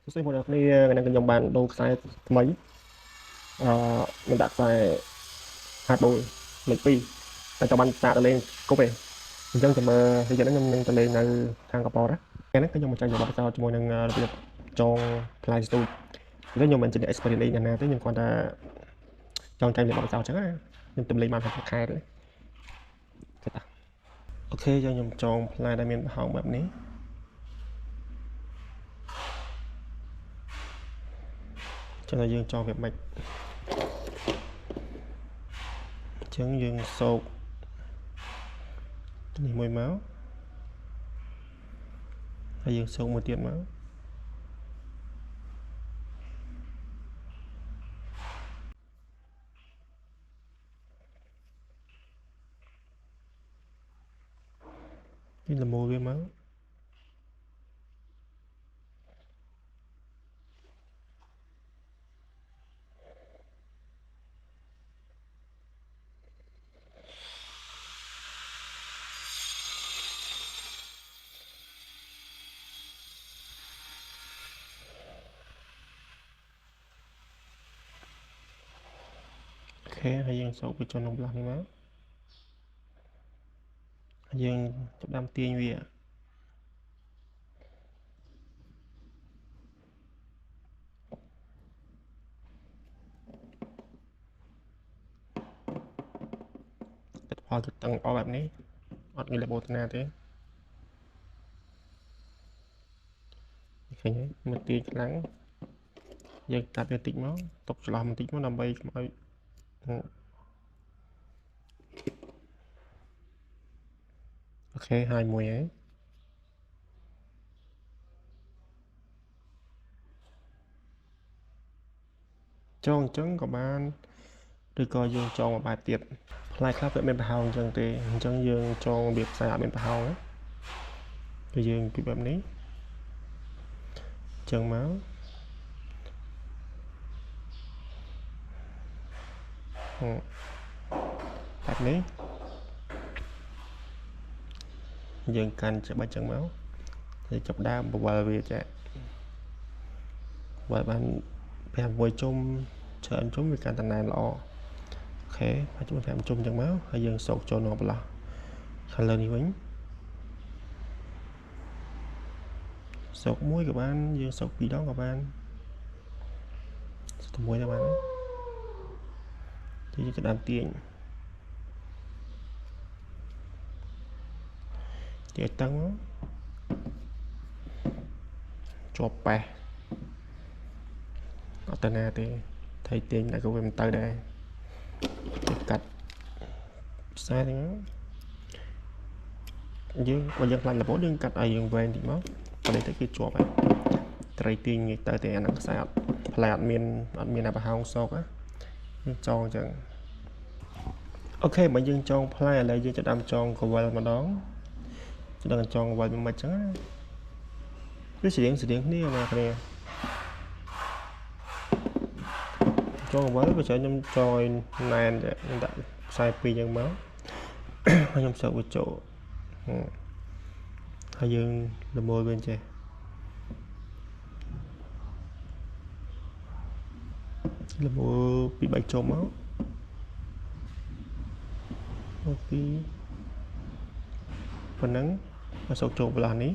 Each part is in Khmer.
សួស្តីបងប្អូនគ្នាថ្ងៃនេះខ្ញុំបានដូរខ្សែថ្មីខ្ញុំដាក់ខ្សែហាត់បូលលេខ2តែក៏បានសាកទៅលេងគប់ឯងអញ្ចឹងចាំមើលទីទៀតខ្ញុំនឹងទៅលេងនៅខាងកប៉ោតណាថ្ងៃនេះខ្ញុំមកចាញ់របស់សោតជាមួយនឹងរបៀបចងផ្លាយស្ទូចខ្ញុំមិនជាអ្នក experience លេងណាទេខ្ញុំគ្រាន់តែចង់ចាញ់របស់សោតអញ្ចឹងណាខ្ញុំទៅលេងបាន5ខែទេចេះតាអូខេខ្ញុំចងផ្លែដែលមានប្រហោងបែបនេះចឹងតែយើងចងវាមិនចឹងយើងសោកនេះមួយមកហើយយើងសោកមួយទៀតមកនេះល្មូលវាមកអូខេហើយយើងសោកវាចុះក្នុងប្លាស់នេះមកយើងចាប់ដាំទាញវាផលទៅតឹងអស់បែបនេះអត់មានរបូតណាទេឃើញហើយមកទាញខ្លាំងយើងកាត់វាតិចមកຕົកច្រឡោះបន្តិចមកដើម្បីកុំឲ្យអូខេហើយមួយហើយចងអញ្ចឹងក៏បានឬក៏យើងចងមួយបែបទៀតផ្លែខ្លះវាមានប្រហោងអញ្ចឹងទេអញ្ចឹងយើងចងរបៀបខ្សែអត់មានប្រហោងគឺយើងពីបែបនេះអញ្ចឹងមកបែបនេះយើងកាន់ច្បាច់ចឹងមកហើយចាប់ដើមបវល់វាចាបើបាន5 ជុំច្រើនជុំវាកាន់តែណែនល្អអូខេហើយជួយ5 ជុំចឹងមកហើយយើងសោកចូលនៅបន្លោះខាងលើនេះវិញសោកមួយក៏បានយើងសោក2 ដងក៏បានសោកមួយទៅបានទីយើងក្តាមទាញទាញតឹងមកជាប់ប៉េះអត់ទៅណាទេថៃទាញតែក៏វាមិនទៅដែរកាត់ខ្សែហ្នឹងយើងបើយើងខ្លាញ់រពោតយើងកាត់ឲ្យយើងវែងតិចមកបើនេះទៅគឺជាប់ហើយត្រីទាញងាយទៅតែអាហ្នឹងខ្សែអត់ផ្លែអត់មានអាប្រហោងសោកណាយើងចងអញ្ចឹងអូខេបើយើងចងផ្លែឥឡូវយើងចាប់ដើមចងកវលម្ដងដល់ចងកវលមិនអញ្ចឹងណាវាស្រៀងគ្នាមកគ្នាចងកវលបើខ្ញុំចងឲ្យណែនខ្ញុំដាក់ខ្សែ2យ៉ាងមកហើយខ្ញុំសើបវាចូលហើយយើងល្មូលវាចេះល្មូលពី3 ជុំមកពីប៉ុណ្ណឹងមកសោកចូលបន្លោះនេះ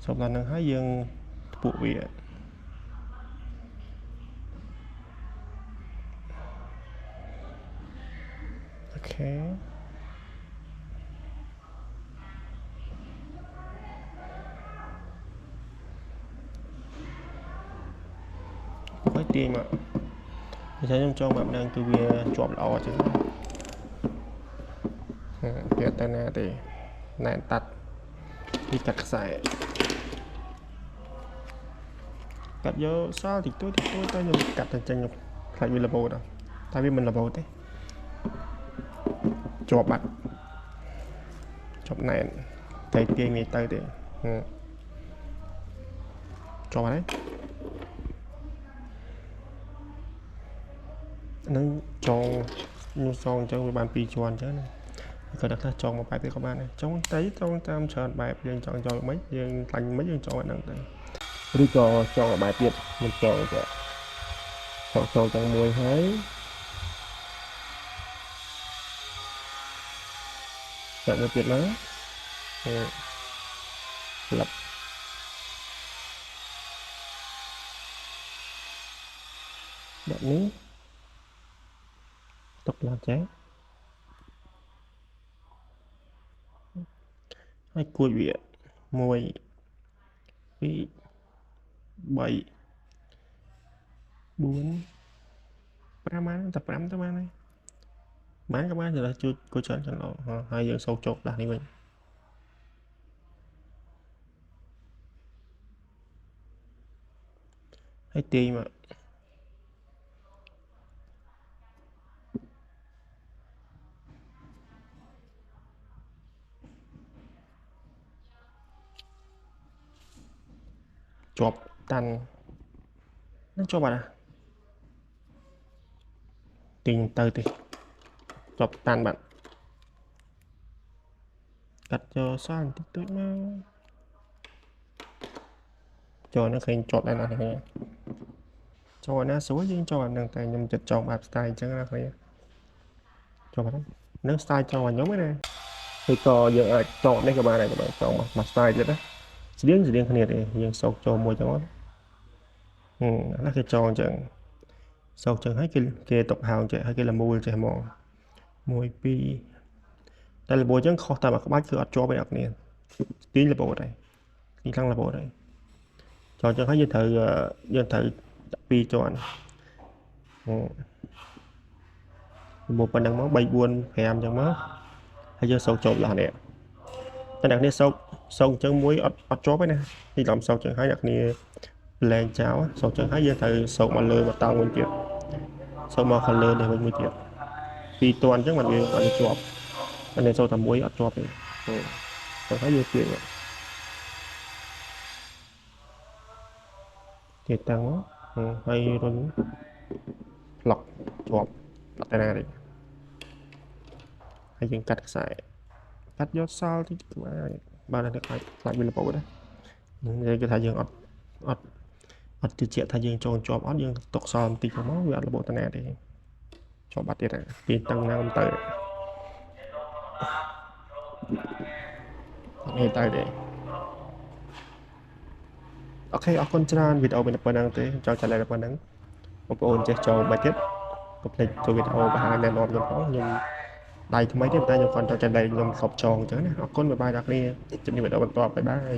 សោកដល់ហ្នឹងហើយយើងពួកវាអូខេហើយទាញមកបើខ្ញុំចង់បែបហ្នឹងគឺវាជាប់ល្អចឹងវាទៅណាទេណែនតាត់ពីកាត់ខ្សែកាត់យកសល់តិចតួចទៅខ្ញុំកាត់ទៅចេញខ្លាចវារបូតតែវាមិនរបូតទេជាប់បាត់ជាប់ណែនតែទាញនេះទៅទេ cho vào đấy nó cho như son cho bàn pi chuan chứ này cái đặt ra chọn một bài thì các bạn này trong thấy trong tam chọn bài riêng chọn cho mấy riêng thành mấy riêng chọn bạn đăng rồi cho một bài tiếp mình chọn trong mùi thấy chọn một việc đó lậpแบบนี้ตกหลังแจ๊ให้คุยเวียมวยពី3 4 5ម៉ានតែ5ទៅបានហើយបានក៏បានតែជួយគួរច្រើនចឹងហើយយើងសូវចុកដាក់នេះវិញហើយទាញមកជាប់តាន់នឹងជាប់បាត់ទាញទៅទេជាប់តាន់បាត់កាត់ចូលសល់បន្តិចតួចមកចូលnó ឃើញជាប់ដែរណាគ្នាចូលណាស្រួលយើងចូលអានឹងតែខ្ញុំចិត្តចង់បែប style អញ្ចឹងណាគ្នាចូលបាត់នឹង style ចង់ឲ្យខ្ញុំហ្នឹងណាឬក៏យើងអាចចងនេះក៏បានដែរក៏បានចងមក style ទៀតណាស្តៀងគ្នាទេយើងសោកចូលមួយចឹងអានេះគេចងអញ្ចឹងសោកចឹងហើយគេຕົកហៅចេះហើយគេលមូលចេះហ្មង1 2តែលបអញ្ចឹងខុសតាមអាក្បាច់គឺអត់ជាប់ទេអ្នកគ្នាទាញលបដែរទីខាងលបដែរចងចឹងហើយយើងត្រូវដាក់2ជាន់មកប៉ុណ្ណឹងមក3 4 5អញ្ចឹងមកហើយយើងសោកចូលឡោះនេះតែអ្នកគ្នាសោកអញ្ចឹងមួយអត់ជាប់ទេណាទីឡំសោកចឹងហើយអ្នកគ្នាលែងចោលសោកចឹងហើយយើងត្រូវសោកមកលើបតង់វិញទៀតសោកមកខាងលើនេះវិញមួយទៀត2ទាន់អញ្ចឹងมันវាអត់ជាប់តែនេះសោកតែមួយអត់ជាប់ទេចឹងហើយយើងទាញទៀតតាំងមកហើយរុញប្លុកជាប់អត់តែណាទេហើយយើងកាត់ខ្សែកាត់យកសល់តិចបានតែខ្លាចវាលបោដែរនិយាយគឺថាយើងអត់ជឿជាក់ថាយើងចូលជាប់អត់យើងຕົកសល់បន្តិចមកវាអត់លបោតាណាទេជាប់បាត់ទៀតពីតាំងណាមិនទៅនេះទៅទេអូខេអរគុណច្រើនវីដេអូមានប៉ុណ្ណឹងទេចង់ចែកលេខប៉ុណ្ណឹងបងប្អូនចេះចូលមកទៀតកុំភ្លេចចូលវីដេអូបង្ហាញណែនាំខ្ញុំផងខ្ញុំដៃថ្មីទេតែខ្ញុំគាត់ចង់ចែកលេខខ្ញុំសពចងអញ្ចឹងណាអរគុណបាយបាយដល់គ្នាជម្រាបវីដេអូបន្តបាយបាយ